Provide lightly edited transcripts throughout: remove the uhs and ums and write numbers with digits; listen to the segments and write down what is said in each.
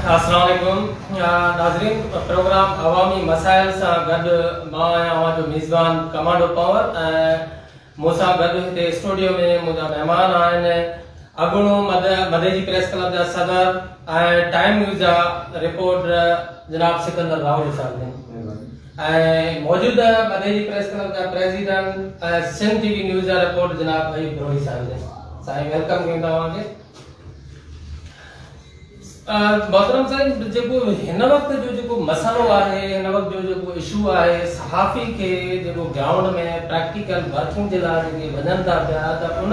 अस्सलाम वालेकुम नाज़रीन, प्रोग्राम अवामी मसाइल से गड मां जो मेज़बान कमांडो पावर मूसा गड हिते स्टूडियो में मुझा मेहमान आहिनि अगुणो मदे जी प्रेस क्लब जा सदर टाइम न्यूज़ जा रिपोर्टर जनाब सिकंदर राहुल साहब मौजूद मदे जी प्रेस क्लब जा प्रेसिडेंट सिंध टीवी न्यूज़ जा रिपोर्टर जनाब अयूब रोही साहब साईं वेलकम कयूं तव्हांखे। मोहतरम साहब जो इन वक्त जो मसलो है इन वक्त जो इशू है सहाफ़ी के जो ग्राउंड में प्रैक्टिकल वर्किंग के लिए वजन था पिया तो उन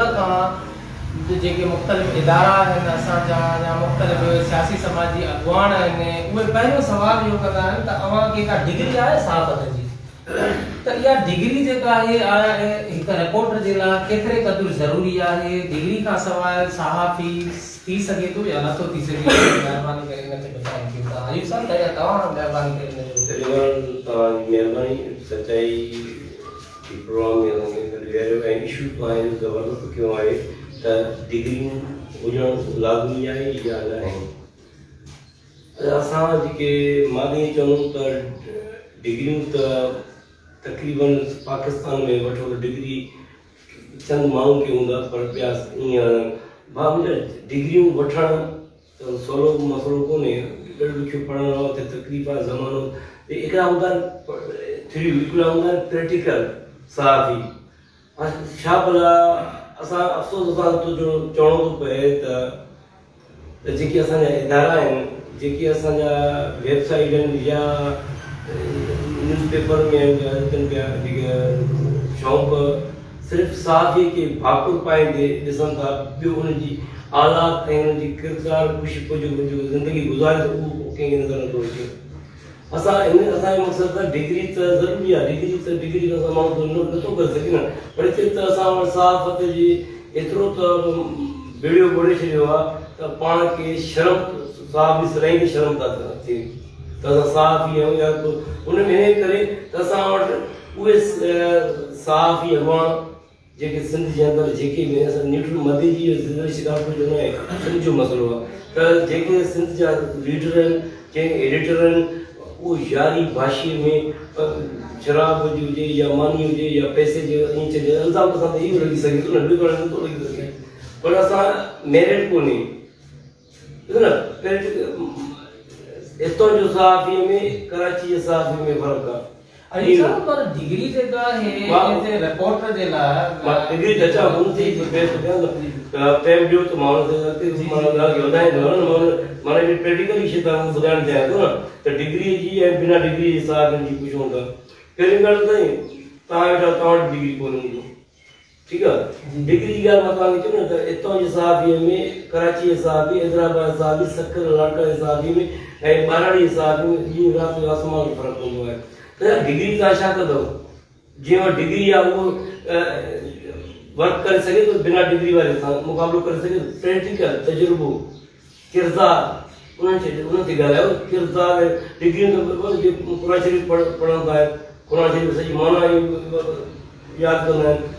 जो मुख्तलिफ इदारा हैं असांजा या मुख्तलिफ सियासी समाजी अगवान हैं उहे पहलो सवाल यो कंदा आहिनि त अवां खे का डिग्री आहे सहाफ़त जी तो यह डिग्री जेका है एक रिपोर्टर जे लाइ केतिरे क़दुरु ज़रूरी है डिग्री का सवाल सहाफ़ी थी सके तो या नथो थी सके मेहरबानी करे इनके ॿुधाइण कयूं था। आयुब साहब तव्हां मेहरबानी करे तव्हांजी मेहरबानी सच्चाई की प्रोग्राम में गहरो ऐं इशू आहे ज़बरदस्त कयो आहे त डिग्रियूं हुजणु लाज़मी आहे या न आहिनि। असां जेके मादी चऊं त डिग्रियूं त तक़रीबन पाकिस्तान में वठो त डिग्री चंद माण्हू खे हूंदा पर ॿिया ईअं बावजूद डिग्रियूं वठणु त सवलो मसलो कोन्हे ॾाढो ॾुखियो पढ़ण वारो त तकलीफ़ आहे ज़मानो हिकिड़ा हूंदा थ्री हिकिड़ा हूंदा प्रैक्टिकल सहाफ़ी छा भला असां अफ़सोस सां तो चवणो थो पए त जेके असांजा इदारा आहिनि जेके असांजा वेबसाइट आहिनि या न्यूज़पेपर में अचनि पिया जेके शौक़ु सिर्फ़ सहाफ़ी के भाकुर पाईंदे ॾिसनि था ॿियो हुनजी आलात ऐं हुनजी किरदार खुशबू जो ज़िंदगी गुज़ारे थो उहो कंहिंखे नज़र नथो अचे। असांजो मक़सदु आहे डिग्री त ज़रूरी आहे डिग्री त असां माण्हू नथो करे सघे न पर हिते त असां वटि सहाफ़त जी एतिरो त बेड़ियो ॿोड़े छॾियो आहे त पाण खे शर्म सहाफ़ी सदाईं खे शर्म था थिए त असां सहाफ़ी आहियूं या उन में हिन करे त असां वटि उहे सहाफ़ी अॻवान जेके सिंध जे अंदरि जेके में असां न्यूट्रल मदे जी शिकायत जो न आहे सिंध जो मसलो आहे त जेके सिंध जा लीडर आहिनि कंहिं एडिटर आहिनि उहो यारी भाषी में शराब जी हुजे या मानी हुजे या पैसे जे ईअं चइजे इल्ज़ाम असां त इहो लॻी सघे थो न ॿियो करणु नथो लॻी सघे पर असां मेरिट कोन्हे न हितां जो सहाफ़ी में कराची जे सहाफ़ी में फ़र्क़ु आहे। पर डिग्री जेका है रिपोर्टर जे लाइ डिग्री चचा हुनजी बेस पे पेम जो तो माण्हू ते माण्हू खे वधाए थो माना ये प्रैक्टिकल ही शइ तव्हां ॿुधाइण चाहियां थो न त डिग्री जी ऐं बिना डिग्री जे साथ जी पुछूं था पहिरीं ॻाल्हि ताईं तव्हां वेठा तव्हां वटि डिग्री कोन्हे हूंदी ठीकु आहे डिग्री जी ॻाल्हि मां तव्हांखे चयो न त हितां जे सहाफ़ीअ में कराची जे सहाफ़ी हैदराबाद जे सहाफ़ी सक्कर लाडका जे सहाफ़ी में ऐं ॿाराड़ी जे सहाफ़ी में ॾींहुं राति आसमान जो फ़र्क़ु हूंदो आहे त डिग्री तव्हां छा कंदव जीअं वटि डिग्री आहे उहो वर्क करे सघे थो बिना डिग्री वारे सां मुक़ाबिलो करे सघे थो प्रैक्टिकल तजुर्बो किरदार उन ते ॻाल्हायो किरदार डिग्री क़ुरान शरीफ़ पढ़ंदा आहिनि क़ुरान शरीफ़ सॼी माना यादि कंदा आहिनि।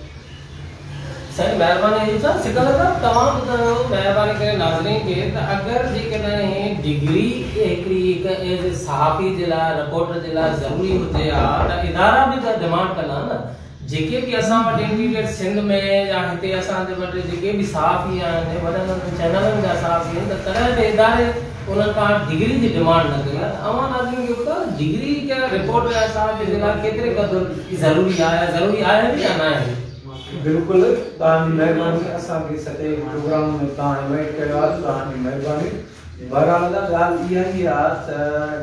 सही मेहरबानी साहब सिकंदर साहब तमाम ॿुधायो मेहरबानी करे नाज़रीन खे त अगरि जेकॾहिं डिग्री हिकिड़ी एज सहाफ़ी जे लाइ रिपोर्टर जे लाइ ज़रूरी हुजे हा त इदारा बि त डिमांड कंदा न जेके बि असां वटि इंटीरियर सिंध में या हिते असांजे वटि जेके बि सहाफ़ी आहिनि वॾनि वॾनि चैनलनि जा सहाफ़ी आहिनि त तरह जे इदारे उन्हनि खां डिग्री जी डिमांड न कई आहे। अवां नाज़रीन खे ॿुधायो डिग्री के रिपोर्टर या सहाफ़ी जे लाइ केतिरे क़दुरु ज़रूरी आहे या न आहे। बिल्कुल तव्हांजी महिरबानी असांखे सॼे प्रोग्राम में तव्हां इनवाइट कयो आहे तव्हांजी महिरबानी। बहरहाल ॻाल्हि इहा ई आहे त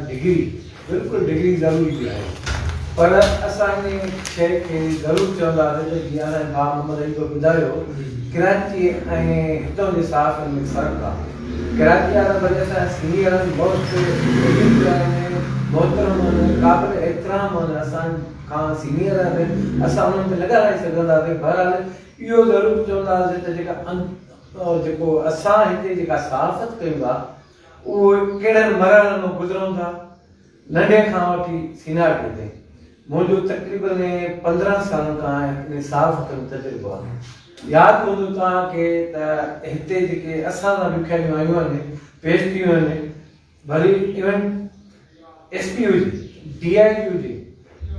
डिग्री बिल्कुलु डिग्री ज़रूरी आहे पर असांजे शइ खे ज़रूरु चवंदासीं त जीअं हाणे भाउ मोहम्मद अली ॿुधायो कराची ऐं हितां जे सहाफ़ियुनि में फ़र्क़ु आहे। कराची वारा भले असां सीनियर आहिनि बहुत मोहतरम आहिनि क़ाबिल एतिराम आहिनि असां खां सीनियर आहिनि असां उन्हनि में लॻाराए सघंदासीं। बहरहाल इहो ज़रूरु चवंदासीं त जेका जेको असां हिते जेका सहाफ़त कयूं था उहो कहिड़े मरहलनि मां गुज़रूं था नंढे खां वठी सीनियरिटी ताईं। मुंहिंजो तक़रीबन 15 सालनि खां हिन सहाफ़त में तजुर्बो आहे। यादि हूंदो तव्हांखे त हिते जेके असां सां ॾुखियारियूं आयूं आहिनि पेश थियूं आहिनि भली इवन एसपी हुजे, डीआईजी हुजे,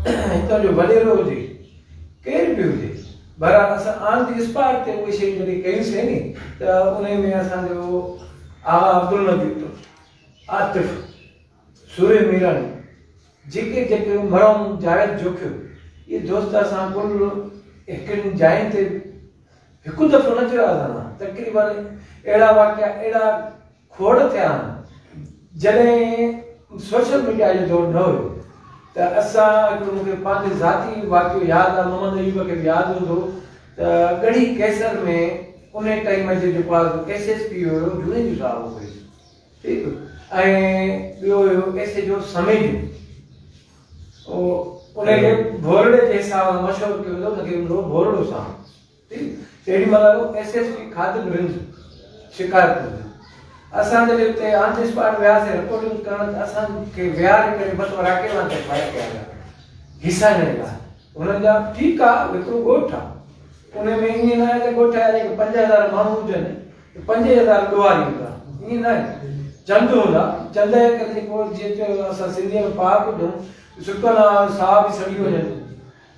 हितां जो वडेरो हुजे, केर बि हुजे, बहरहाल असां ऑन द स्पॉट ते उहे शयूं जॾहिं कयूंसीं नी त उन में असांजो आगा अब्दुल नबी, आतिफ, सूर्य मीरानी, जेके जेके मरहूम जावेद जोखियो, ये दोस्त असां कुल हिकिड़ी जाइ ते हिकु दफ़ो न चढ़िया हुआ, तक़रीबन अहिड़ा वाक़िया अहिड़ा खोड़ थिया जॾहिं सोशल मीडिया जो दौर न हुयो त असां हिकिड़ो मूंखे पंहिंजे ज़ाती वाक़ियो यादि आहे, मोहम्मद अयूब खे बि यादि हूंदो त गढ़ी कैसर में उन टाइम जो जेको आहे एसएसपी हुयो जुने जो साहब हुयो, ठीकु, ऐं ॿियो हुयो एस जो समय जो उनखे भोरड़े जे हिसाब सां मशहूरु कयो वेंदो, उनखे हूंदो भोरड़ो सां, ठीकु, तेॾी महिल एसएसपी खादिम रिंद शिकायत कंदो। असां जॾहिं उते ऑन द स्पॉट वियासीं रिपोर्टिंग करण त असांखे विहारे करे बसि राके वां ते फायर कया विया हिसा ॾियण लाइ। हुननि जा ठीकु आहे हिकिड़ो ॻोठु आहे, उन में ईअं न आहे त ॻोठ जा जेके 5000 माण्हू हुजनि 5000 ॾुआरी हूंदा, ईअं न आहे, चंद हूंदा, चंद जे करे जेको जीअं असां सिंधीअ में पाक ॿुधूं सुकल साह बि सड़ी वञनि,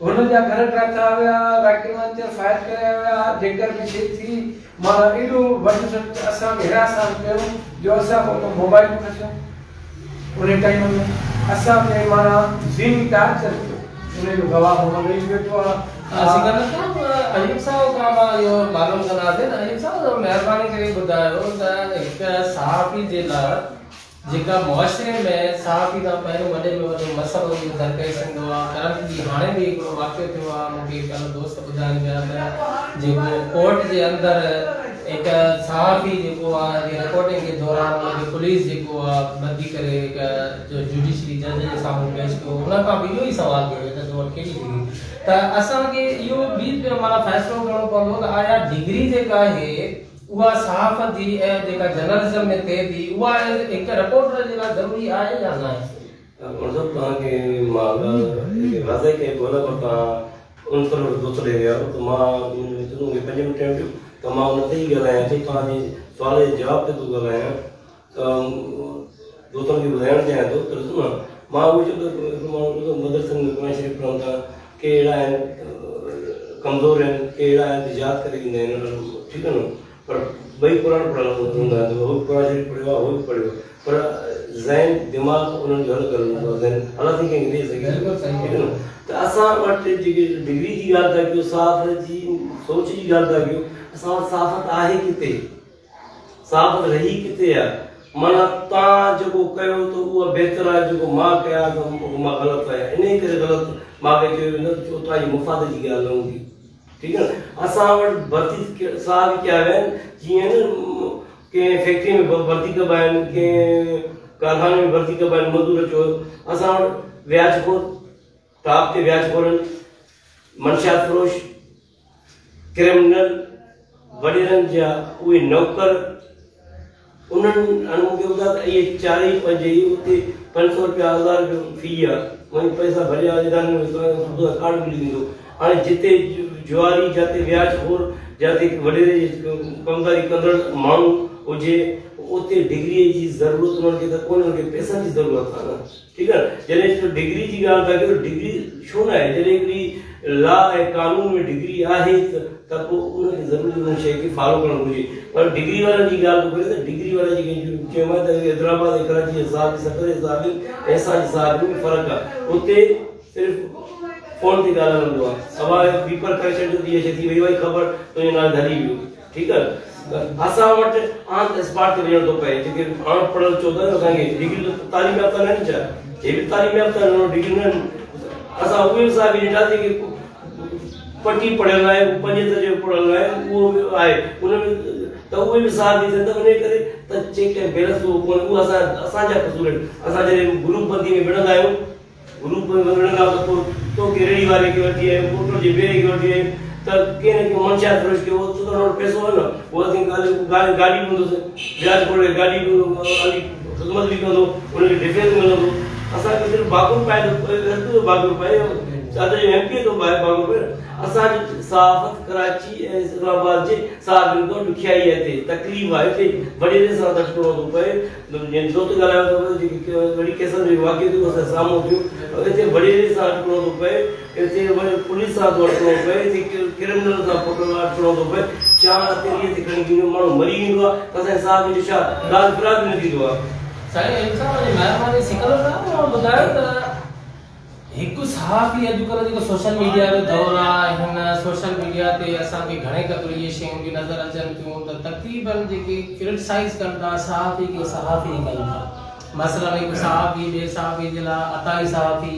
हुननि जा घर ठाता विया, राकेवान ते फायर कया विया, जेकर बि शइ थी माना एॾो वॾो असांखे हिरासान कयो जो असां पोइ मोबाइल खसियो उन टाइम में असां खे माना ज़ीनी टार्चर कयो, उन जो गवाह मोहम्मद रईस वेठो आहे। अयूब साहब खां मां इहो मालूम कंदासीं त अयूब साहब महिरबानी करे ॿुधायो त हिकु सहाफ़ी जे लाइ जेका मुआशरे में सहाफ़ी खां पहिरियों वॾे में वॾो मसइलो इहो दरपेश ईंदो आहे, करंटली हाणे बि हिकिड़ो वाक़ियो थियो आहे, मूंखे कल्ह दोस्त ॿुधाइनि पिया त जेको कोर्ट जे अंदरि हिकु सहाफ़ी जेको आहे रिपोर्टिंग जे दौरान उनखे पुलिस जेको आहे बंदी करे हिकु जुडिशरी जज जे साम्हूं पेश कयो, हुन खां बि इहो ई सुवाल कयो त तो कहिड़ी डिग्री, त असांखे इहो बि माना फ़ैसिलो करणो पवंदो त आया डिग्री जेका आहे उहा सहाफ़त जी ऐं जेका जर्नलिज़म में थिए थी उहा हिकु रिपोर्टर जे लाइ ज़रूरी आहे या न आहे? मतलब तव्हांखे मां वाज़े खे ॻोल्हा पर तव्हां उन तरफ़ दोस्त ॾे विया त मां मूंखे 5 मिंट टाइम ॾियो त मां उन ते ई ॻाल्हायां थो, तव्हांजे सुवाल जे जवाब ते थो ॻाल्हायां त दोस्तनि खे ॿुधाइणु चाहियां थो त ॾिसो न मां उहो चयो माण्हू मदरसनि में क़ुरान शरीफ़ पढ़नि था, के अहिड़ा आहिनि कमज़ोर आहिनि, के अहिड़ा आहिनि इजाद करे ॾींदा आहिनि, ठीकु आहे न, पर ॿई क़ुरान पढ़णु हूंदा आहिनि, उहो क़ुरान शरीफ़ पढ़ियो आहे, उहो बि पढ़ियो, पर ज़हन दिमाग़ उन्हनि जो हल करणु हूंदो आहे, ज़हन हालांकि कंहिंखे ॾेई सघे, ठीकु आहे न, त असां वटि जेके डिग्री जी ॻाल्हि था कयूं, सहाफ़त जी सोच जी ॻाल्हि था कयूं, असां वटि सहाफ़त आहे किथे, सहाफ़त रही किथे आहे, माना तव्हां जेको कयो त उहा बहितर आहे, जेको मां कया त मां ग़लति आहियां, इन करे ग़लति मूंखे चयो वेंदो छो तव्हांजी मुफ़ाद जी ॻाल्हि न हूंदी, ठीकु आहे न। असां वटि भर्ती साहब कया विया आहिनि, जीअं न कंहिं फैक्ट्री में भर्ती कबा आहिनि, कंहिं कारखाने में भर्ती कबा आहिनि, मज़दूर अचो, असां वटि व्याजखोर, टॉप ते व्याजखोरनि, मंशियात फरोश, क्रिमिनल, वॾेरनि जा उहे नौकर, उन्हनि हाणे मूंखे ॿुधायो त इहे 4 ई 5 ई उते 500 रुपया 1000 जो फी आहे, वञी पैसा भरिया कार्ड मिली वेंदो। हाणे जिते जुआरी जिते व्याजखोर जिते वॾेरे कमदारी कंदड़ माण्हू हुजे उते डिग्रीअ जी ज़रूरत उन्हनि खे त कोन्हे, उन्हनि खे पैसनि जी ज़रूरत आहे न, ठीकु आहे। जॾहिं डिग्री जी ॻाल्हि था कयो, डिग्री छो न आहे, जॾहिं हिकिड़ी लॉ ऐं कानून में डिग्री आहे त पोइ उनखे ज़रूरी उन शइ खे फॉलो करणु घुरिजे, पर डिग्री वारनि जी ॻाल्हि थो करे त डिग्री वारा जेके चयोमांइ त हैदराबाद ऐं कराची जे हिसाब सफ़र जे हिसाब ऐं असांजे हिसाब में फ़र्क़ु आहे। उते सिर्फ़ु फोन ते ॻाल्हाइणो हूंदो आहे, सवाइ पीपर करे छॾियो त इहा शइ थी वई, वई ख़बर तुंहिंजो नालो हली वियो, ठीकु आहे। असां वटि ऑन द स्पॉट ते वेहणो थो पए, जेके अणपढ़ियल चओ था न असांखे डिग्री तालीम याफ़्ता न आहिनि छा, हे बि तालीम याफ़्ता आहिनि, डिग्री न आहिनि, असां उहे सां बि ॾिठा जेके पटी पढ़ियल आहे, 5 दर्जे पढ़ियल आहे, उहो बि आहे उनमें त उहे बि साथ ॾींदा त उन करे त चेक ऐं बैलेंस कोन्हे, उहो असांजा कसूर आहिनि। असां जॾहिं ग्रुप बंदी में विढ़ंदा आहियूं, ग्रुप में विढ़ंदा त पोइ तो केरड़ी वारे खे वठी आयो, मोटर जे ॿिए खे वठी आयो, त कंहिं न कंहिं मंशियात फरोश खे उहो त पैसो आहे न, उहो असीं गाॾी हूंदोसीं, व्याज खोड़े गाॾी हली ख़िदमत बि कंदो, उनखे डिफेंस मिलंदो। असांखे सिर्फ़ु बागुर पाए बागुर पाए चादर एमपी तो बाबा असा साफत कराची इस्लामाबाद जे साहब को दुखियाई है थे तकलीफ है थे बड़े ने साथ करो तो पे जिन दो तो गला तो बड़ी केस में वाकई तो सामो थियो एते बड़े ने साथ करो तो पे एते पुलिस साथ करो पे क्रिमिनल साथ करो तो पे चार तेरी ते कणी मानो मरी गिनो त साहब निशा रात रात न दीदो साईं इंसान जी महिरबानी सिकल ना बुधायो त एक सहाफ़ी अॼुकल्ह जेको सोशल मीडिया जो दौर आहे हिन सोशल मीडिया ते असांखे घणे क़दुरु इहे शयूं बि नज़र अचनि थियूं त तक़रीबन जेके क्रिटिसाइज़ कनि था सहाफ़ी खे सहाफ़ी कनि था मसलन हिकु सहाफ़ी ॿिए सहाफ़ी जे लाइ अताई सहाफ़ी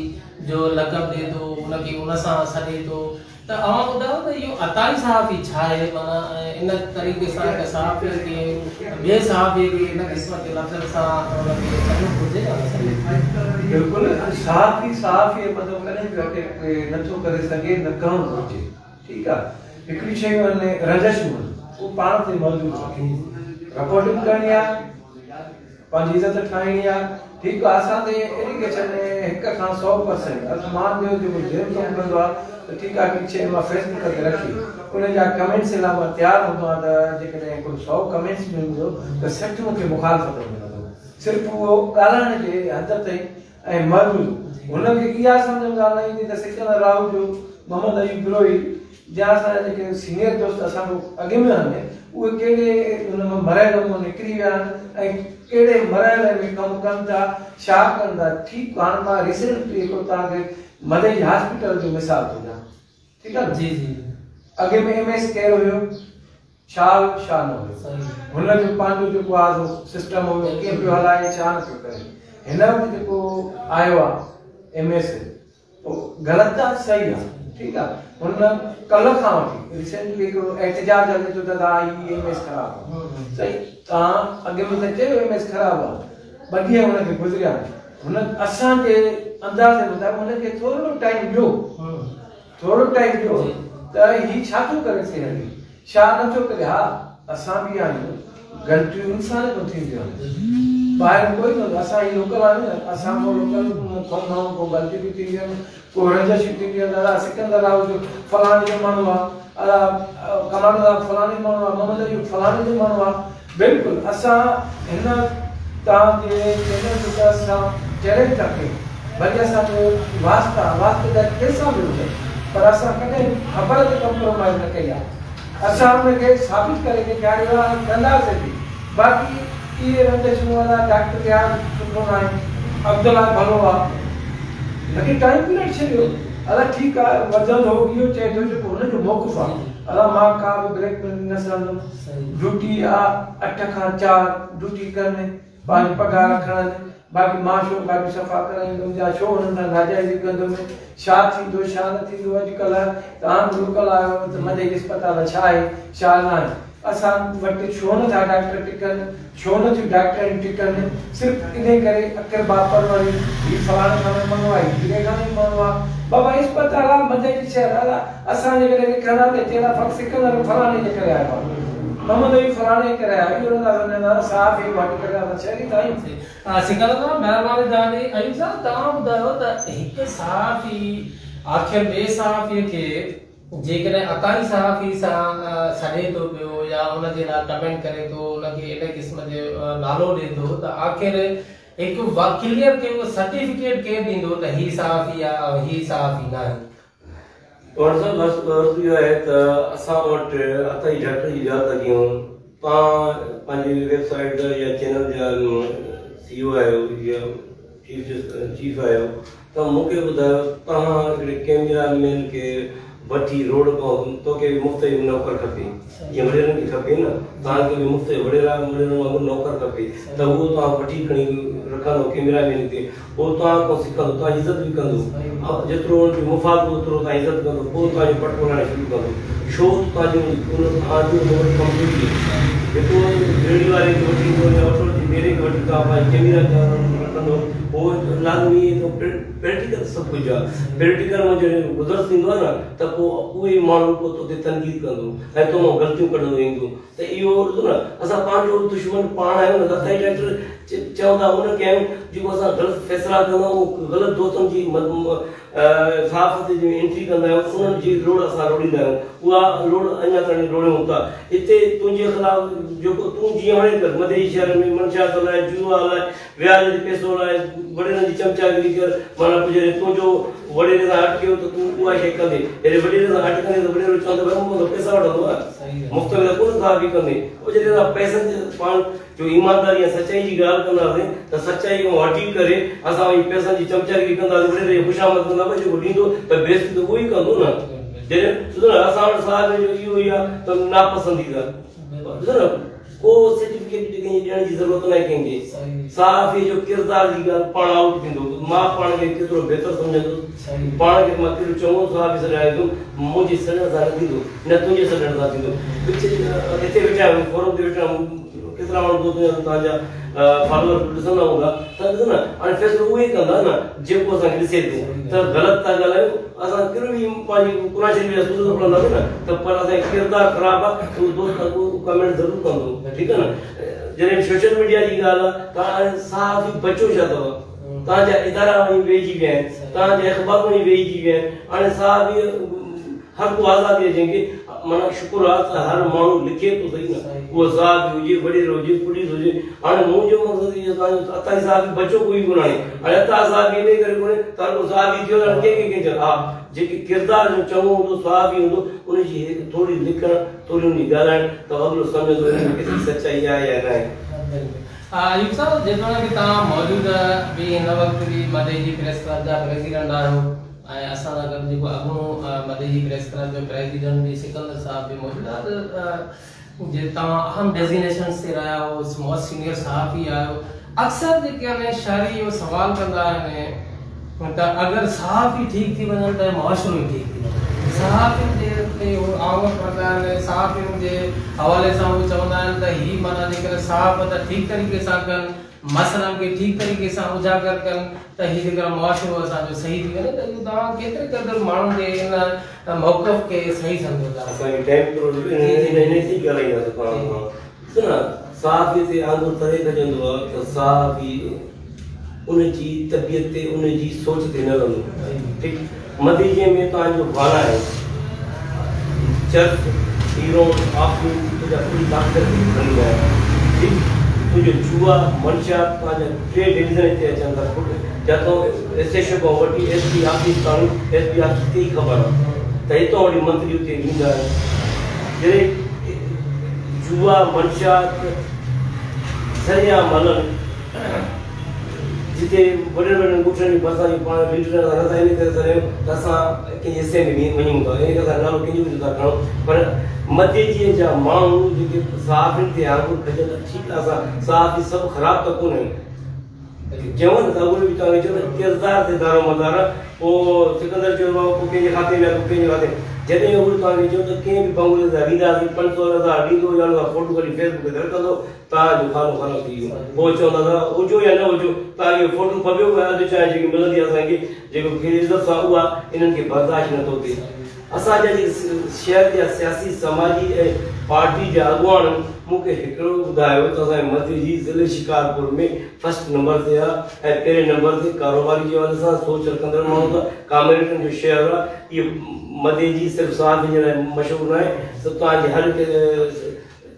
जो लक़ब ॾिए थो उनखे उन सां सॾे थो त अवां ॿुधायो त इहो अताई सहाफ़ी छा आहे माना इन तरीक़े सां हिकु सहाफ़ी खे ॿिए सहाफ़ी खे इन क़िस्म जे लफ़्ज़ सां उनखे सॾियो घुरिजे बिल्कुलु सहाफ़ी सहाफ़ी मतिलबु कॾहिं बि नथो करे सघे न करणु घुरिजे ठीकु आहे हिकिड़ी शयूं आहिनि रंजिशूं आहिनि उहो पाण ते मौजूदु रखे रिपोर्टिंग करणी आहे पंहिंजी इज़त ठाहिणी आहे ठीकु आहे असांजे एजुकेशन में 1 खां 100% असां मां ॿियो जेको जेम कमु कंदो आहे त ठीकु आहे हिकु शइ मां फेसबुक ते रखी उन जा कमेंट्स लाइ मां तयारु हूंदो आहे त जेकॾहिं कोई 100 कमेंट्स बि हूंदो त 60 मूंखे मुखालफ़त मिलंदो सिर्फ़ु उहो ॻाल्हाइण जे हद ताईं ऐं मर्द हुनखे इहा सम्झ में ॻाल्हि न ईंदी त सिकंदर राव जो मोहम्मद अयूब बिरोही जा असांजा जेके सीनियर दोस्त असांजो अॻे में आहिनि उहे कहिड़े हुन मां मरियल मां निकिरी विया आहिनि ऐं कहिड़े मरियल में कमु कनि था छा कनि था ठीकु हाणे मां रिसेंटली हिकिड़ो तव्हांखे मदई हॉस्पिटल जो मिसाल थो ॾियां ठीकु आहे जी जी अॻे में MS केरु हुयो छा न हुयो हुनजो पंहिंजो जेको आहे सिस्टम हुयो कीअं पियो हलाए छा न पियो करे हिन वक़्तु जेको आयो आहे MS ग़लति आहे सही आहे ठीकु आहे हुन कल्ह खां वठी रिसेंटली हिकिड़ो एहतजाज हले थो त ही MS ख़राबु आहे सही तव्हां अॻे में त चयो MS ख़राबु आहे 2 ॾींहं हुनखे गुज़रिया हुन असांजे अंदाज़े मुताबिक़ हुनखे थोरो टाइम ॾियो त ही छा थो करे सघे छा नथो करे हा असां बि आहियूं ग़लतियूं इंसान खां थींदियूं आहिनि ॿाहिरि कोई न असां ही लोकल आहियूं न असां को लोकल को ग़लतियूं बि थींदियूं आहिनि को रंजिशूं थींदियूं आहिनि दादा सिकंदर राव जो फलाणे जो माण्हू आहे कमाल साहब फलाणे माण्हू आहे मोहम्मद अयूब फलाणे जो माण्हू आहे बिल्कुलु असां हिन तव्हांजे चैनल जे असां चैलेंज था कयूं भले असांजो वास्ता पैसा बि हुजे पर असां कॾहिं ख़बर ते कॉम्प्रोमाइज़ न कई आहे असां हुनखे साबित करे ॾेखारियो आहे ऐं कंदासीं बि बाक़ी इहे रंजिशूं वारा डॉक्टर रियाज़ सुठो न आहे अब्दुल्ला भलो आहे हिनखे टाइम पीरियड छॾियो अलाए ठीकु आहे वधंदो इहो चए थो जेको हुनजो मौक़ुफ़ आहे अलाए मां का बि ब्रेक में न सहंदुमि ड्यूटी आहे 8 खां 4 ड्यूटी करनि पंहिंजी पघार खणनि बाक़ी मां छो बाक़ी सफ़ा कराईंदुमि या छो हुननि सां नाजाइज़ी कंदुमि छा थींदो छा न थींदो अॼुकल्ह तव्हां लोकल आहियो त मदई अस्पताल छा आहे छा न आहे असां वटि छो नथा डॉक्टर टिकनि छो नथियूं डॉक्टरियूं टिकनि सिर्फ़ु इन करे अकर बापर वरी ही फलाणे खाने माण्हू आहे हीरे खाने माण्हू आहे बाबा अस्पताल आहे मदई जी शहर आहे असांजे करे लिखंदा त चवंदा फ़क़्ति सिकंदर फलाणे जे करे आयो आहे मोहम्मद अयूब फलाणे करे आयो इहो नथा सम्झंदा साफ़ ई वाटी करे असां शहरी ताईं सिकंदर साहब महिरबानी तव्हांजी अयूब साहब तव्हां ॿुधायो त हिकु सहाफ़ी आख़िर ॿिए सहाफ़ीअ खे जेकॾहिं अताई सहाफ़ी सां सॾे थो पियो या उनजे लाइ कमेंट करे थो उनखे इन क़िस्म जो नालो ॾिए थो त आख़िर हिकु क्लियर खे उहो सर्टिफिकेट केरु ॾींदो त ही सहाफ़ी आहे ऐं ही सहाफ़ी न आहे और सब अर्ज़ इहो आहे त असां वटि अताई डॉक्टर जी ॼाण था कयूं तव्हां पंहिंजी वेबसाइट या चैनल जा CEO आहियो या चीफ आहियो त मूंखे ॿुधायो तव्हां हिकिड़े कैमरामैन खे वठी रोड खां तोखे बि मुफ़्त जो नौकर खपे जीअं वॾेरनि खे खपे न तव्हांखे बि मुफ़्त जो वॾेरनि वांगुरु नौकर खपे त उहो तव्हां वठी खणी रखंदो कैमरामैन खे पोइ तव्हां खां सिखंदो तव्हांजी इज़त बि कंदो जेतिरो हुनजो मुफ़ाद ओतिरो तव्हां इज़त कंदो पोइ तव्हांजो पट ॻोल्हाइणु शुरू कंदो छो तव्हांजो कंप्लीटली जेको रेडियो वारे खे वठी ईंदो या ऑटो मेरे खे वठी तव्हां पंहिंजी कैमरा रखंदो पोइ लाज़मी प्रैक्टिकल सभु कुझु आहे प्रैक्टिकल में जॾहिं गुज़र थींदो आहे न त पोइ उहे माण्हू पोइ तोते तनक़ीद कंदो ऐं तो मां ग़लतियूं कढंदो ईंदो त इहो ॾिसो न असां पंहिंजो दुश्मन पाण आहियूं न त असांजी डॉक्टर चवंदा उन खे जेको असां ग़लति फ़ैसिला कंदा आहियूं, ग़लति दोस्तनि जी सहाफ़त जी एंट्री कंदा आहियूं, उन्हनि जी रोड असां रोड़ींदा आहियूं, उहा रोड अञा ताईं रोड़ियूं था। हिते तुंहिंजे ख़िलाफ़ जेको तूं जीअं वणे कर, मधेई शहर में मंशात हलाए, जुआ हलाए, व्याज ते पैसो हलाए, वॾेरनि जी चमचागिरी कर, माना गुज़रे तुंहिंजो वॾेरे सां अटकियो त तूं उहा शइ कंदे, जॾहिं वॾेरे सां अटकंदे त वॾेरो चवंदो भई मूं पैसा वठंदो आहे, मुफ़्त में त कोन था बि कंदे। पोइ जॾहिं असां पैसनि जे पाण जो ईमानदारी ऐं सचाई जी ॻाल्हि कंदासीं त सचाई खां हटी करे असां वरी पैसनि जी चमचागिरी कंदासीं, वॾेरे जी ख़ुशामद कंदासीं, जेको ॾींदो त बेइज़ती त उहो ई कंदो न। जॾहिं ॾिसो न असां वटि साहिब जो इहो ई आहे त नापसंदीदा, ॾिसो न को सर्टिफिकेट ॾियण जी ज़रूरत न आहे कंहिंखे। साफ़ जो किरदार जी ॻाल्हि पाण आउट थींदो, मां पाण खे केतिरो बहितर सम्झंदुसि, पाण खे मां केतिरो चङो साफ़ सॾाईंदुमि, मुंहिंजे सॾण सां न थींदो, न तुंहिंजे सॾण सां थींदो। हिते वेठा आहियूं, फोरम ते वेठा आहियूं, केतिरा माण्हू दोस्त तव्हांजा फॉलोअर ॾिसंदा हूंदा त ॾिसो न, हाणे फ़ैसिलो उहे ई कंदा न जेको असांखे ॾिसे थो। त ग़लति था ॻाल्हायूं, असां कहिड़ो बि पंहिंजी क़ुरान शरीफ़ जा सूरत पढ़ंदासीं न त पर असांजो किरदार ख़राबु आहे त उहो दोस्त उहो कमेंट ज़रूरु कंदो, ठीकु आहे न। जॾहिं सोशल मीडिया जी ॻाल्हि आहे त हाणे साफ़ ई बचो छा अथव, तव्हांजा इदारा वञी वेहिजी विया आहिनि, तव्हांजे अख़बार वञी वेहिजी विया आहिनि, हाणे साफ़ ई हर को आज़ादी आहे जंहिंखे, माना शुक्र आहे त हर माण्हू लिखे थो सही न, उहो साहब हुजे, वॾेरो हुजे, पुलिस हुजे। हाणे मुंहिंजो मक़सदु इहो तव्हांजो अताई साहब बचो कोई कोन आहे, हाणे अता साहब इन करे कोन्हे त हर को साहब ई थियो त कंहिंखे चयो हा जेके किरदार जो चङो हूंदो साहब ई हूंदो, उनजी थोरी लिखणु, थोरी उनजी ॻाल्हाइणु त अॻिलो सम्झंदो केतिरी सचाई आहे या न आहे। यूब साहब, जेतोणीकि तव्हां मौजूदु बि हिन वक़्तु बि मधे जी प्रेस क्लब जा प्रेसिडेंट आहियो ऐं असां सां गॾु जेको अॻूणो मधे जी प्रेस क्लब जो प्रेसिडेंट बि सिकंदर साहब बि मौजूदु आहे, त जे तव्हां अहम डेज़िग्नेशन्स ते रहिया हो, मोस्ट सीनियर सहाफ़ी आहियो, अक्सर जेके आहिनि शहरी इहो सवाल कंदा आहिनि त अगरि सहाफ़ी ठीकु थी वञनि त मुआशिरो ई ठीकु थी वञे। सहाफ़ियुनि जे आमद कंदा आहिनि, सहाफ़ियुनि जे हवाले सां उहे चवंदा आहिनि त हीअ माना जेकर सहाफ़त ठीकु तरीक़े सां कनि, मसइलनि खे ठीकु तरीक़े सां उजागर कनि त हीअ जेकर मुआशिरो असांजो सही थी वञे। त इहो तव्हां केतिरे क़दुरु माण्हुनि जे इन मौक़िफ़ खे सही सम्झो था? असांखे टाइम थोरो इन थी ॻाल्हाईंदासीं पाण सां। ॾिसो न, सहाफ़ी ते आंदो तरे खजंदो आहे त सहाफ़ी उनजी तबियत ते, उनजी सोच ते न रहंदो, ठीकु। मदीजे में तव्हांजो वाला आहे, चर्च, हीरोन, आफू, तुंहिंजा पूरी ताक़त खे खणी आहे, ठीकु। तुंहिंजो जुआ, मंशात, तव्हांजा 3 डिवीज़न हिते अचनि था, जितां एसएचओ खां वठी एसपी ऑफिस ताईं, एसपी ऑफिस खे ई ख़बर आहे त हितां वठी मंत्री हुते ईंदा आहिनि। जॾहिं जुआ, मंशात सरिया मलनि, जिते वॾे वॾे ॻोठनि जी भरिसां जी पाण लीडर सां नथा इन करे सघूं त असां कंहिंजे हिसे में वञूं था, इन करे असां नालो कंहिंजो बि नथा खणूं। पर मधेजीअ जा माण्हू जेके सहाफ़ियुनि ते आंगुर खजनि, ठीकु आहे, असां सहाफ़ी सभु ख़राबु त कोन आहिनि, चवनि त उहे बि तव्हांखे चवंदा किरदार ते दारो मदार। पोइ सिकंदर चयो पोइ कंहिंजे खाते में आहे, कंहिंजे खाते में, जॾहिं उहे तव्हांखे चवंदा कंहिं बि बंगले सां ॾींदासीं 500,000 ॾींदो या हुन फोटो कढी फेसबुक ते रखंदो, तव्हांजो खानो ख़राबु थी वियो। पोइ चवंदा दादा हुजो या न हुजो, तव्हांखे फोटो फबियो अधु चांहि जेकी मिलंदी आहे असांखे, जेको इज़त सां उहा इन्हनि खे बर्दाश्त नथो थिए। असांजा जेके शहर जा सियासी समाजी ऐं पार्टी जा अॻुवान मूंखे हिकिड़ो ॿुधायो त असांजे मध्य जी ज़िले शिकारपुर में फर्स्ट नंबर ते आहे ऐं पहिरें नंबर ते कारोबारी जे हवाले सां सोच रखंदड़ माण्हू त कामेरिटन जो शहर आहे। इहो मध्य जी सिर्फ़ु सहाफ़ी जे लाइ मशहूरु न आहे, त तव्हांजे हर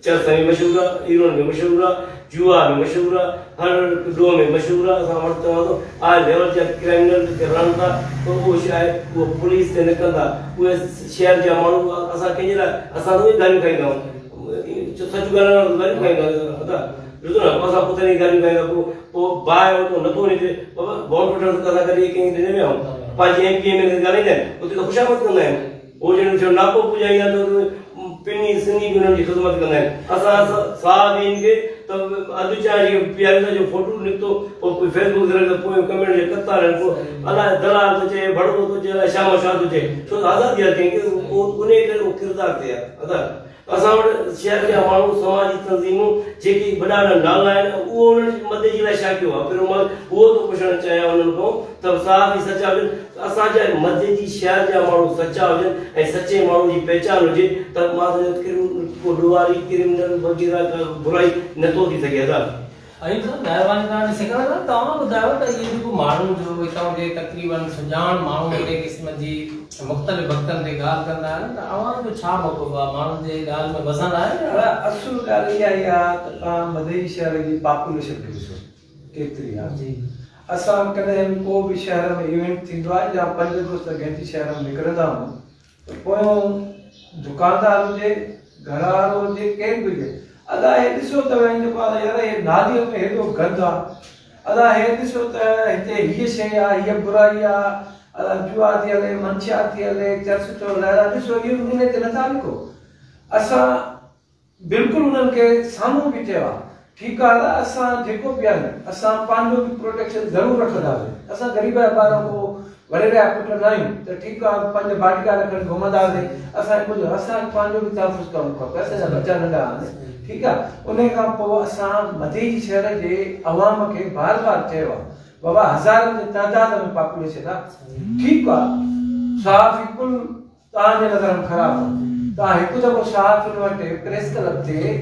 चर्च में मशहूरु आहे, हीरोन में मशहूरु आहे, जुआ में मशहूरु आहे, हर डो में मशहूरु आहे। असां वटि चवां थो आए लेवल जा क्रिमिनल जेके रहनि था त उहो छा आहे, उहो पुलिस ते न कंदा, उहे शहर जा माण्हू असां कंहिंजे लाइ असां त उहे ॻाल्हियूं खाईंदा आहियूं, सच ॻाल्हाइण ॻाल्हियूं खाईंदा आहियूं। ॾिसो न, असां पुत जी ॻाल्हियूं खाईंदा, पोइ बाहि वठो नथो वञे, बाबा बॉन्ड वठण त असां कॾहिं कंहिं ॾिने विया आहियूं, पंहिंजे एमपीए में ॻाल्हाईंदा आहिनि, उते त ख़ुशामद कंदा आहिनि, उहो जॾहिं नापो पुॼाईंदा त पिनी सिंधी बि हुननि जी ख़िदमत कंदा आहिनि। असां साहब इन खे त अधु चांहि जेके पीआर जो फोटो निकितो, पोइ फेसबुक ते रखंदो, पोइ कमेंट जे कतार आहिनि, पोइ अलाए दलाल थो चए, भड़को थो चए, अलाए शाम शाह थो चए, छो त आज़ादी आहे कंहिंखे, उन करे उहो किरदार ते आहे। असां वटि शहर जा माण्हू समाजी तंज़ीमूं जेके वॾा वॾा नाला आहिनि, उहो उन्हनि मदद जे लाइ छा कयो आहे, पहिरियों मां उहो थो पुछणु चाहियां उन्हनि खां त साहब ई सचा हुजनि, असांजा मदद जी शहर जा माण्हू सचा हुजनि ऐं सचे माण्हू जी पहचान हुजे, त मां को ॾुआरी क्रिमिनल वग़ैरह का बुराई नथो थी सघे। अयूब साहब महिरबानी तव्हां सिखण था तव्हां ॿुधायो त इहे जेको माण्हू जो हितां जे तक़रीबन सुञाण माण्हू अहिड़े क़िस्म जी मुख़्तलिफ़ वक़्तनि ते ॻाल्हि कंदा आहिनि त अवाम जो छा मौक़िफ़ आहे माण्हुनि जे ॻाल्हि में वज़न आहे असुल ॻाल्हि इहा ई आहे त तव्हां मधई शहर जी पॉपुलेशन खे ॾिसो केतिरी आहे जी असां कॾहिं को बि शहर में इवेंट थींदो आहे या 5 दोस्त गॾिजी शहर में निकिरंदा आहियूं त पोइ दुकानदार हुजे घरवारो हुजे केरु बि हुजे अदा हे ॾिसो त जेको आहे यार हे नालीअ में हेॾो गंद आहे अदा हे ॾिसो त हिते हीअ शइ आहे हीअ बुराई आहे अदा जुआ थी हले मंशिया थी हले चर्च थो लहरा ॾिसो इहो इन ते नथा लिखो असां बिल्कुलु उन्हनि खे साम्हूं बि चयो आहे ठीकु आहे असां जेको बि आहे असां पंहिंजो बि प्रोटेक्शन ज़रूरु रखंदासीं असां ग़रीब ॿार को वॾेरा पुट न आहियूं त ठीकु आहे पंज बाडीगार्ड खणी घुमंदासीं असांखे कुझु असांखे पंहिंजो बि तहफ़ुज़ करणु खपे असांजा बच्चा नंढा आहिनि ठीकु आहे उन खां पोइ असां मधई शहर जे अवाम खे बार बार चयो आहे बाबा हज़ारनि जे तइदाद में पॉपुलेशन आहे ठीकु आहे साफ़ कुल तव्हांजे नज़र में ख़राबु आहे तव्हां हिकु दफ़ो साफ़ वटि प्रेस क्लब ते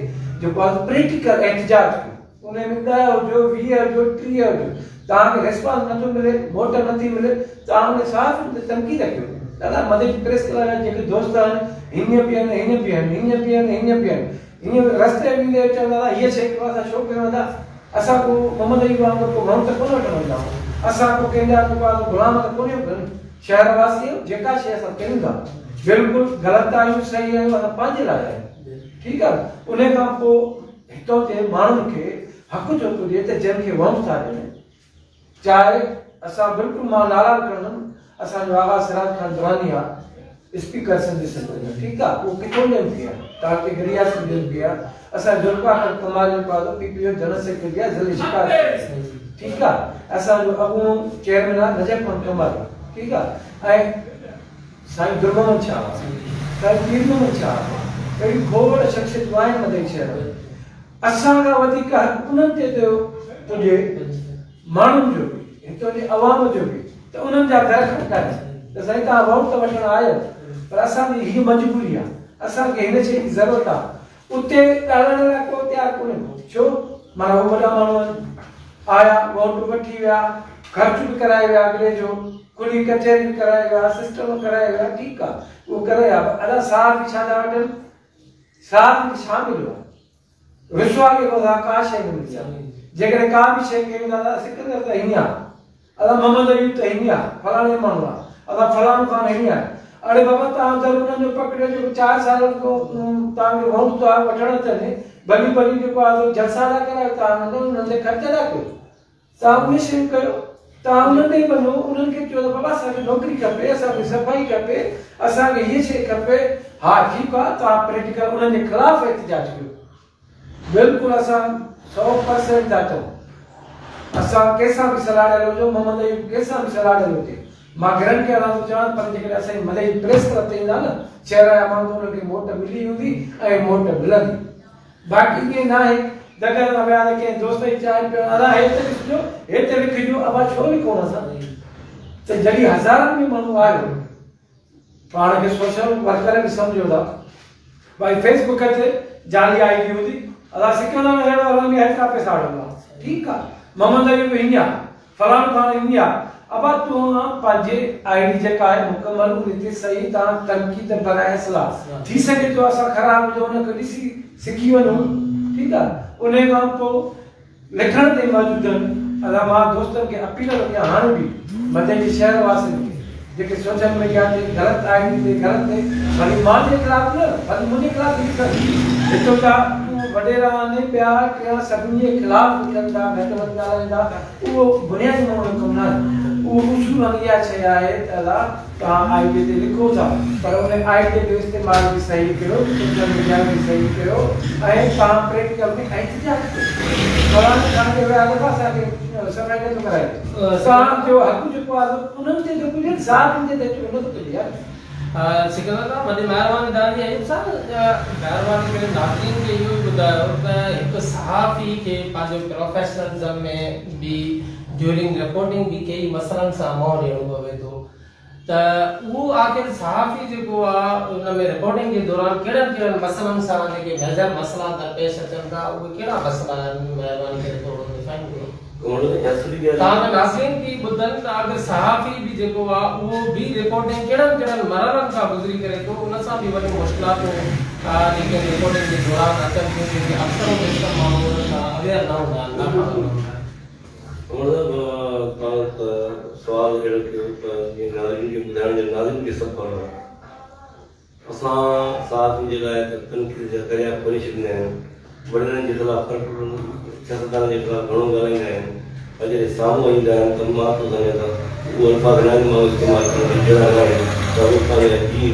जेको आहे प्रैक्टिकल एहतजाज कयो उन में 10 हुजो 20 हुजो 30 हुजो तव्हांखे रिस्पॉन्स नथो मिले वोट नथी मिले तव्हां उन साफ़ तनक़ीद कयो दादा मधई प्रेस क्लब जा जेके दोस्त आहिनि हिन बि आहिनि हिन बि आहिनि हिन बि आहिनि हिन बि आहिनि हीअं रस्ते वेंदे चवंदा दादा हीअ शइ कयो असां छो कयूं था असां को मोहम्मद अयूब वांगुरु को माण्हू त कोन वठंदा आहियूं असां को कंहिंजा जेको आहे गुलाम त कोन आहियूं शहर वासी जेका शइ असां कयूं था बिल्कुलु ग़लति आहियूं सही आहियूं असां पंहिंजे लाइ आहियूं ठीकु आहे उन खां पोइ हितां जे माण्हुनि खे हक़ जो हुजे त जिन खे वम था ॾियनि चाहे असां बिल्कुलु मां नारा कंदुमि असांजो आगाज़ सिराज खान दुरानी आहे स्पीकर सिंधी असेंबली ठीकु आहे उहो किथों ॾियनि बि आहे तव्हांखे गिरिया सिंधी बि आहे असां जुल्फ़ाकार कमाल जो पादो पीपीओ जनरल सेक्रेटरी आहे ज़िले शिकार ठीकु आहे असांजो अॻूणो चेयरमैन आहे नजर खान कमाल ठीकु आहे ऐं साईं दुर्गमन शाह साईं पीरमन शाह अहिड़ी खोड़ शख़्सियतूं आहिनि मधई शहर में असां खां वधीक हक़ उन्हनि ते थियो पुॼे माण्हुनि जो बि हितां जे अवाम जो बि त उन्हनि जा घर खटकाइनि त साईं तव्हां वोट त वठणु आयो पर असांजी हीअ मजबूरी आहे असांखे हिन शइ जी ज़रूरत आहे उते ॻाल्हाइण लाइ को तयारु कोन्हे छो माना उहे वॾा माण्हू आहिनि आया वोट वठी विया ख़र्च बि कराए विया अॻिले जो कुली कचहरी बि कराए विया सिस्टम कराए विया ठीकु आहे उहो करे विया अञा साथ बि छा था वठनि साथ बि छा मिलियो आहे विश्वास खे को का शइ न मिली आहे जेकॾहिं का बि शइ कयूं था त सिकंदर त हीअं आहे अदा मोहम्मद अयूब त हीअं आहे फलाणे माण्हू आहे अदा फलाणो खान हीअं आहे अरे बाबा तव्हां त उन्हनि जो पकड़ियो जेको 4 सालनि खां तव्हांखे वोट थो वठणु अचनि भली भली जेको आहे जलसा था करायो तव्हां उन्हनि ते ख़र्च था कयो तव्हां उहे शयूं कयो तव्हां उन्हनि ते वञो उन्हनि खे चयो त बाबा असांखे नौकिरी खपे असांखे सफ़ाई खपे असांखे हीअ शइ खपे हा ठीकु आहे तव्हां प्रैक्टिकल उन्हनि जे ख़िलाफ़ एहतजाज कयो बिल्कुलु असां 100% था चऊं असां कंहिंसां बि सलाह ॾियल हुजो मोहम्मद अयूब कंहिंसां बि सलाह ॾियल हुजे मां घरनि खे अलाह चवां पर जेकॾहिं असांजी मधई प्रेस क्लब ते ईंदा न शहर जा माण्हू उन्हनि खे वोट मिली हूंदी ऐं वोट मिलंदी बाक़ी ईअं न आहे दगर में विया त कंहिं दोस्त जी चांहि पियो अदा हिते ॾिसिजो हिते लिखिजो अबा छो लिखूं असां त जॾहिं हज़ारनि में माण्हू आयो पाण खे सोशल वर्कर बि सम्झो था भाई फेसबुक ते जाली आई डी हूंदी अदा सिखंदा अहिड़ो हलंदी हेतिरा पैसा वठंदा ठीकु आहे मोहम्मद अयूब हीअं आहे फलाणो खान हीअं आहे अब तू पंहिंजे आईडी जेका आहे मुकमल उन ते सही तव्हां तनक़ीद बनाए सलाह थी सघे थो असां ख़राब हुजो उनखे ॾिसी सिखी वञूं ठीकु आहे उन खां पोइ लिखण ते मौजूदु आहिनि अदा मां दोस्तनि खे अपील कयां हाणे बि मधई जे शहर वासियुनि खे जेके सोशल मीडिया ते ग़लति आईडी ते ग़लति भली मां जे ख़िलाफ़ न भली मुंहिंजे ख़िलाफ़ लिखनि हितो जा वॾेरा आहिनि पिया कया सभिनी जे ख़िलाफ़ लिखनि था घटि वधि ॻाल्हाइनि था उहो बुनियादी माण्हू कमु न आहे उहो उसूल इहा शइ आहे त अदा तव्हां आईडी ते लिखो था पर उन आईडी जो इस्तेमालु बि सही कयो सोशल मीडिया बि सही कयो ऐं तव्हां प्रैक्टिकल में एहतजाज कयो फलाणे तव्हांखे विया त असांखे सफ़ाई नथो कराए तव्हांजो हक़ जेको आहे उन्हनि ते थो पुॼे ज़ात ते अचो उन ते पुॼे सिकंदर वॾी महिरबानी तव्हांजी अयूब साहब महिरबानी करे नाज़रीन खे इहो ॿुधायो त हिकु सहाफ़ी खे पंहिंजो प्रोफेशनलिज़म में बि ड्यूरिंग रिपोर्टिंग भी कई मसइलनि सां मुंहुं ॾियणो पवे थो त वो आखिर सहाफ़ी जेको आहे उन में रिपोर्टिंग के दौरान कहिड़नि मसइलनि सां जेके मेजर मसइला दरपेश अचनि था उहे कहिड़ा मसइला आहिनि महिरबानी करे थोरो डिफाइन कयो तव्हां नाज़रीन की ॿुधनि त अगरि सहाफ़ी बि जेको आहे उहो बि रिपोर्टिंग कहिड़नि मरहलनि खां गुज़री करे थो उन सां बि वॾियूं मुश्किलातूं जेके रिपोर्टिंग जे दौरान अचनि थियूं जेके अक्सर बेशतर माण्हू उन सां अवेयर न हूंदा आहिनि सवाल अहिड़ो कयो त जीअं नाज़रीन खे ॿुधाइण जो नाज़रीन खे सभु ख़बर आहे असां सहाफ़ी जे लाइ त तनक़ीद जा दरिया खोले छॾींदा आहियूं वॾनि जे ख़िलाफ़ सियासतदान जे ख़िलाफ़ घणो ॻाल्हाईंदा आहिनि अॼु जॾहिं साम्हूं ईंदा आहिनि त मां थो सम्झां त उहे अल्फाज़ न मां इस्तेमालु करण जहिड़ा न आहिनि त उहे पंहिंजे जी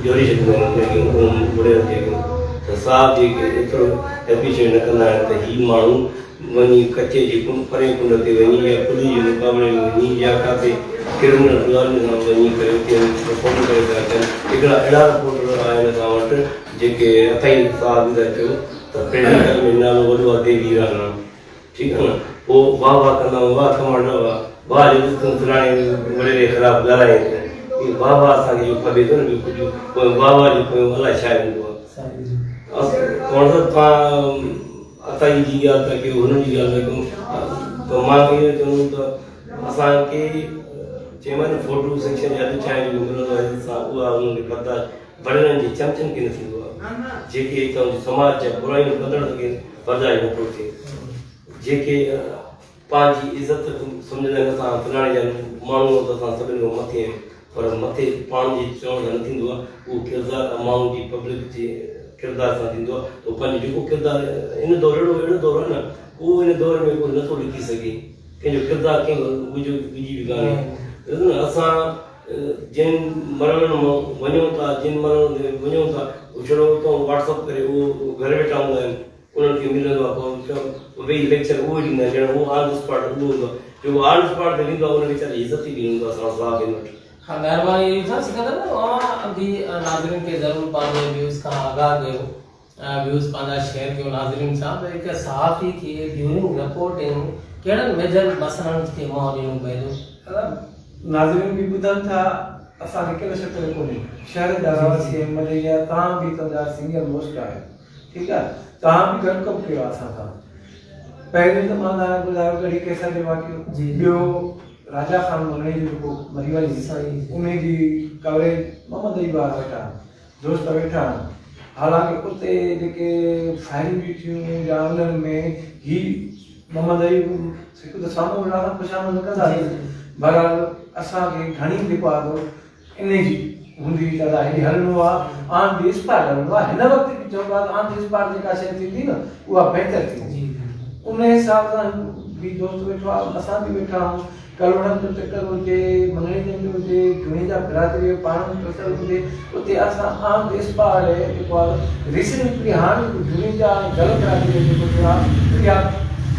जोड़ी छॾींदा आहिनि जेके बुढ़े जेके त साहब जेके एतिरो एप्रिशिएट न कंदा आहिनि त हीउ माण्हू वञी कचे जी परे कुंड ते वञी या पुलिस जे मुक़ाबले में वञी या काथे क्रिमिनल ॻाल्हियुनि सां वञी करे उते रिपोर्ट करे था अचनि हिकिड़ा अहिड़ा रिपोर्टर आहिनि असां वटि जेके अथई साहब था चयो त प्रेडिकल में नालो वॾो आहे देवी राणा ठीकु आहे न पोइ वाह वाह कंदा वाह कमांडो आहे वाह जो तूं फलाणे वॾे जे ख़िलाफ़ु ॻाल्हाए इहो वाह वाह असांखे इहो खपे थो न ॿियो कुझु पोइ वाह वाह जो पोइ अलाए छा वेंदो आहे तव्हां अताई जी ॻाल्हि था कयो हुननि जी ॻाल्हि था कयूं त मां इहो चवंदुमि त असांखे चइबो आहे न फोटो सेक्शन या छाहे जो मिलंदो आहे असां उहा हुननि खे बर्दाश्त वॾनि जे चमचनि खे न थींदो आहे जेके चवनि समाज जा बुराइयूं कंदड़ खे बर्दाश्त नथो थिए जेके पंहिंजी इज़त सम्झंदा आहिनि असां फलाणे जा माण्हू त असां सभिनी खां मथे आहियूं पर मथे पाण जे चवण सां न थींदो आहे उहो किरदारु माण्हू जी पब्लिक जे किरदार सां थींदो आहे त पंहिंजो जेको किरदारु इन दौर अहिड़ो दौर आहे न उहो इन दौर में कोई नथो लिखी सघे कंहिंजो किरदारु कंहिं विझी बि कान्हे असां जिन मरहलनि मां वञूं था जिन मरहलनि ते वञूं था छड़ो उतां व्हाट्सअप करे उहो घर वेठा हूंदा आहिनि उन्हनि खे मिलंदो आहे पोइ वेही लेक्चर उहो ॾींदा आहिनि ॼण उहो ऑन द स्पॉट उहो हूंदो आहे जेको ऑन द स्पॉट ते ॾींदो आहे उन वीचारे इज़त ई ॾींदो आहे असां साहब खे वटि हाँ मेहरबानी था सिकंदर न भी नाज़रीन के ज़रूर पाने व्यूज़ का आगाह कयो व्यूज़ पाना शेयर कयो नाज़रीन सां त हिकु सहाफ़ी खे ड्यूरिंग रिपोर्टिंग कहिड़नि मेजर मसइलनि खे मुंहुं ॾियणो पवंदो नाज़रीन भी ॿुधनि था असांखे कहिड़ो शक्ल कोन्हे शहर जा रहवासी एमएलए या तव्हां बि तव्हांजा सीनियर मोस्ट आहियो ठीकु आहे तव्हां बि गॾु कमु कयो आहे असां सां पहिरियों त मां तव्हांखे ॿुधायो कढ़ी केसर जो वाक़ियो जी ॿियो राजा खान मुने जो जेको मरी वञी उन जी कवरेज मोहम्मद अयूब वेठा दोस्त वेठा हालांकि उते जेके फायरिंग थियूं या उन्हनि में ही मोहम्मद अयूब हिकु त साम्हूं वेठा ख़ुशामद न कंदासीं बहरहाल असांखे घणी जेको आहे इन जी हूंदी त हेॾी हलणो आहे ऑन द स्पॉट हलणो आहे हिन वक़्तु बि चवंदो आहे ऑन द स्पॉट जेका शइ थींदी न उहा बहितर थींदी उन हिसाब सां बि दोस्त वेठो आहे असां बि वेठा आहियूं कलवड़नि जो चकर हुजे मंगणी जो हुजे घणे जा बिरादरी पाण चकर हुजे उते असां ऑन द स्पॉट जेको आहे रिसेंटली हाणे घणे जा गलत बिरादरी जेको आहे इहा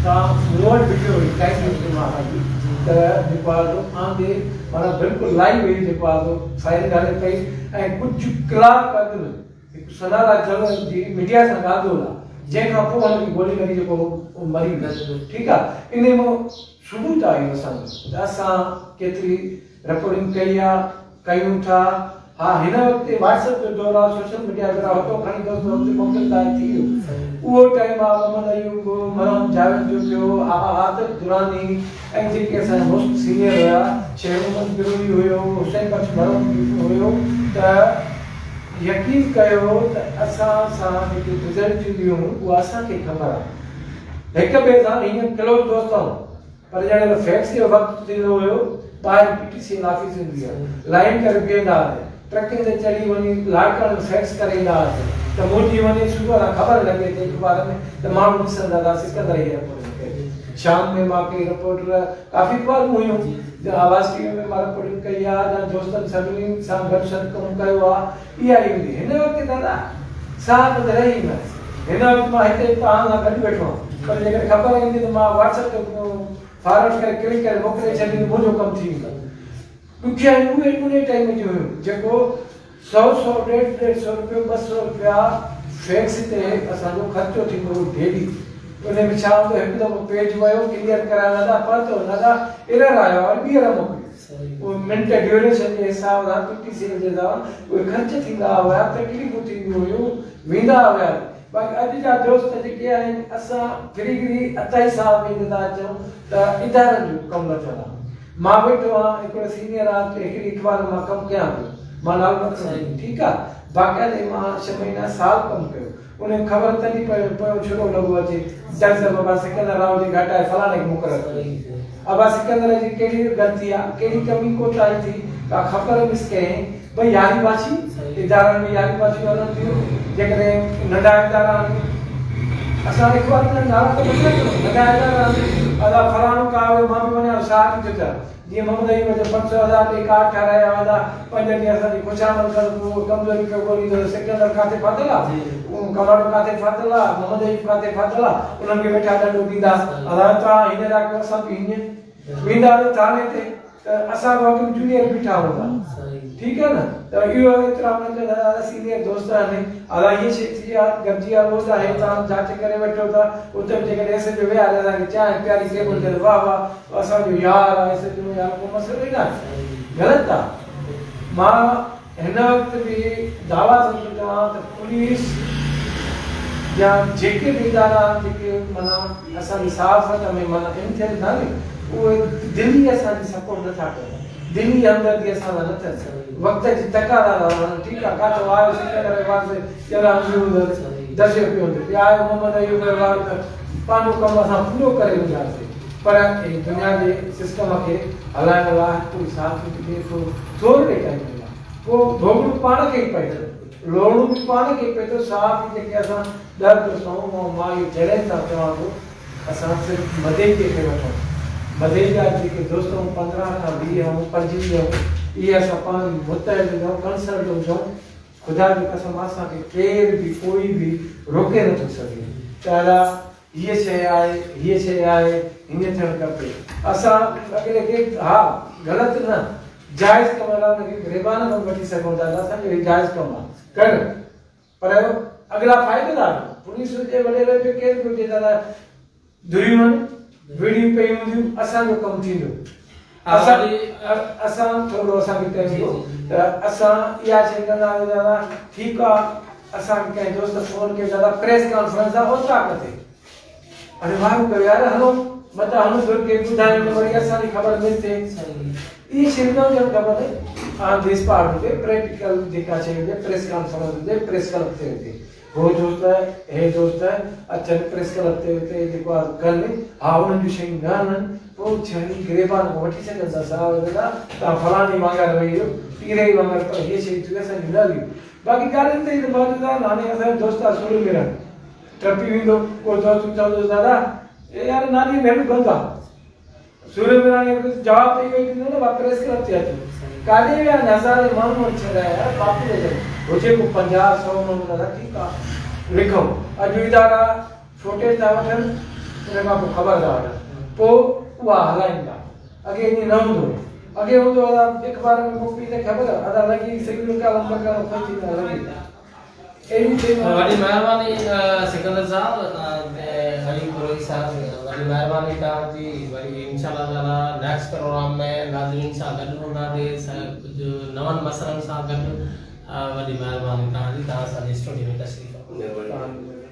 तव्हां मूं वटि वीडियो हुई काई महाराज त जेको आहे ऑन द माना बिल्कुलु लाइव हुई जेको आहे फायरिंग हले पई ऐं कुझु कलाक अॻु हिकु सनारा जंग जी मीडिया सां ॻाल्हि आहे जंहिंखां पोइ हुनखे गोली लॻी जेको मरी वियो ठीकु आहे इन मां सबूत आहियूं असांजो असां केतिरी रिपोर्टिंग कई आहे कयूं था हा हिन वक़्तु व्हाट्सएप जो दौर आहे सोशल मीडिया जो हथो खणी दोस्त मोकिलींदा थी वियो उहो टाइम आहे मोहम्मद अयूब मरहम जावेद जो थियो आतिफ दुरानी ऐं जेके असांजा मोस्ट सीनियर हुया शेर मोहम्मद बिरोही हुयो हुसैन बख्श मरहम हुयो त यकीन कयो त असां सां जेके रिज़ल्ट ॾियूं उहा असांखे ख़बर आहे हिक ॿिए सां हीअं क्लोज दोस्त आहियूं पर ॼण फैक्स जो वक़्तु थींदो हुयो ॿाहिरि पीटीसी ऑफिस हूंदी आहे लाइन करे बीहंदा हुआसीं ट्रकिंग ते चढ़ी वञी लाड़कनि फैक्स करे ईंदा हुआसीं त मोटी वञी सुबुह खां ख़बर लॻे थी हिकु बार में त माण्हू ॾिसंदा था सिकंदर ई रिपोर्टिंग कई शाम में मां कई रिपोर्टर काफ़ी बार हुयूं आवाज़ टीवी में मां रिपोर्टिंग कई आहे या दोस्तनि सभिनी सां गॾु सॾु कमु कयो आहे इहा ई हूंदी हिन वक़्तु दादा साथ त रही न हिन वक़्तु मां हिते तव्हां सां गॾु वेठो आहियां पर जेकॾहिं ख़बर ईंदी त मां व्हाट्सएप ते फॉरवर्ड करे क्लिक करे मोकिले छॾींदुमि मुंहिंजो कमु थी वेंदो ॾुखियाई उहे उन टाइम जूं हुयूं जेको 100 150 रुपयो 200 रुपया फैक्स ते असांजो ख़र्चो थींदो हो डेली उन में छा हूंदो हिकु दफ़ो पेज वियो क्लियर करायो दादा पहुतो दादा एरर आयो आहे ॿीहर मोकिलियो वो मिनट ड्यूरेशन के हिसाब सां टुटी सघंदे था उहे ख़र्च थींदा हुआ तकलीफ़ूं थींदियूं हुयूं वेंदा हुआ बाक़ी अॼु जा दोस्त जेके आहिनि असां फिरी फिरी 28 साल में था अचूं त इदारनि जो कमु न थियल आहे मां वेठो आहियां हिकिड़ो सीनियर आहे हिकिड़ी अख़बार मां कमु कयां पियो मां नालो न खणां ठीकु आहे बाक़ाइदे मां 6 महीना साल कमु कयो उन्हें ख़बर तॾहिं पियो छुरो लॻो अचे जज बाबा सिकंदर राव जी घाटा आहे फलाणे खे मुक़ररु अबा सिकंदर जी कहिड़ी ग़लती आहे कहिड़ी कमी कोताही थी का ख़बर मिस कयईं भई यारी बाछी इदारनि में यारी बाछी हलनि थियूं जेकॾहिं नंढा इदारा असां अख़बार में नाला त ॿुधो नंढा इदारा अदा फलाणो का मां बि वञा छा थी चचां जीअं मोहम्मद अयूब जो 500,000 ते कार्ड ठाराया वेंदा 5 ॾींहं असांजी खुशामद कर कमज़ोरी पियो ॻोल्हींदो सिकंदर काथे फाथल आहे कमांडो काथे फाथल आहे मोहम्मद अयूब काथे फाथल आहे उन्हनि खे वेठा ॾंडो ॾींदा अदा तव्हां हींअर कयो असां बि हीअं वेंदा थाने ते त असां वटि जूनियर बीठा हूंदा ठीक है ना तो यो इतना हमने दादा सीनियर दोस्त है आला ये क्षेत्रीय गब्जिया रोज है ताम जांच करे बैठो था उत्तर जगह ऐसे जो वे आ रहा है चाय प्यारी से बोलते वाह वाह असा जो यार ऐसे जो यार को मसला ना गलत था मां हिन वक्त भी दावा समझता तो पुलिस या जेके भी दादा जेके मना असा साफ में मना इंटेल ना वो दिल्ली असा सपोर्ट न था दिल्ली हमदर्दी असा न था वक्त जी तकारा ठीक है का तो आयो सिकंदर वास्ते जरा अंदर दर्शक पियो थे आयो मोहम्मद अयूब वास्ते पानो कम असा पूरो करे वञासीं पर दुनिया जे सिस्टम खे हलाइण लाइ कोई साथ ॾिए थो थोरे टाइम लाइ पोइ भोगड़ो पाण खे ई पए लोड़ो बि पाण खे पए थो साफ़ जेके असां दर्द सऊं मां इहो चैलेंज था चवां थो असां सिर्फ़ु मदे खे वठूं मदे जा जेके दोस्त 15 खां 20 ऐं 25 ये असां पाण मुतहद हुजूं कंसल्ट हुजूं खुदा जी कसम असांखे केर बि कोई बि रोके नथो सघे त ये शइ आहे हीअं थियणु खपे असां अॻिले खे हा ग़लति न जाइज़ कम लाइ हुनखे गिरबान में वठी सघूं था असांजो जाइज़ कमु आहे कर पर अॻिला फ़ाइदेदार पुलिस हुजे वॾे पे केर बि हुजे दादा धुरियूं विड़ियूं पयूं हूंदियूं असांजो कमु थींदो असां थोरो असांखे कयूं त असां इहा शइ कंदा आहियूं दादा ठीकु आहे असांखे कंहिं दोस्त फोन कयो दादा प्रेस कॉन्फ्रेंस आहे ओतिरा कते अरे वाह कयो यार हलो मत हलो फिर के ॿुधाइण वरी असांजी ख़बर मिल थिए इहे शयूं न हुजणु खपनि ऑन द स्पॉट हुजे प्रैक्टिकल जेका शइ हुजे प्रेस कॉन्फ्रेंस हुजे प्रेस क्लब ते हुजे हो दोस्त हे दोस्त अचनि प्रेस क्लब ते हुते जेको आहे कनि हा उन्हनि जूं शयूं न आहिनि पोइ छड़ी गिरेबान को वठी सघंदा साहब दादा तव्हां फलाणी वांगुरु वेही रहो टीरे वांगुरु पर इहे शयूं थियूं असांजी न हुयूं बाक़ी ॻाल्हियुनि ते मौजूदु आहे हाणे असांजो दोस्त आहे सुर में टपी वेंदो को दोस्त चवंदो दादा ए यार नानी भेण बंदि आहे सूर्य में हाणे जवाबु ॾेई वेही थींदो न प्रेस क्लब ते अचो काॾे विया हज़ारे माण्हू छॾाया बापू हुजे को 50-100 माण्हू दादा ठीकु आहे लिखो अॼु इदारा फुटेज था वठनि उन खां पोइ ख़बर था वठनि पोइ उहा हलाईंदा अॻे ईअं न हूंदो अॻे हूंदो अख़बार में कॉपी ते ख़बर अदा लॻी सिग्नल का लंबा का खोल थी न लॻी वॾी महिरबानी सिकंदर साहब अली कुरैशी साहब वॾी महिरबानी तव्हांजी वरी इंशाअल्लाह ताला नेक्स्ट प्रोग्राम में नाज़रीन सां गॾु हूंदासीं कुझु नवनि मसइलनि सां गॾु वॾी महिरबानी तव्हांजी तव्हां असांजे स्टूडियो में तशरीफ़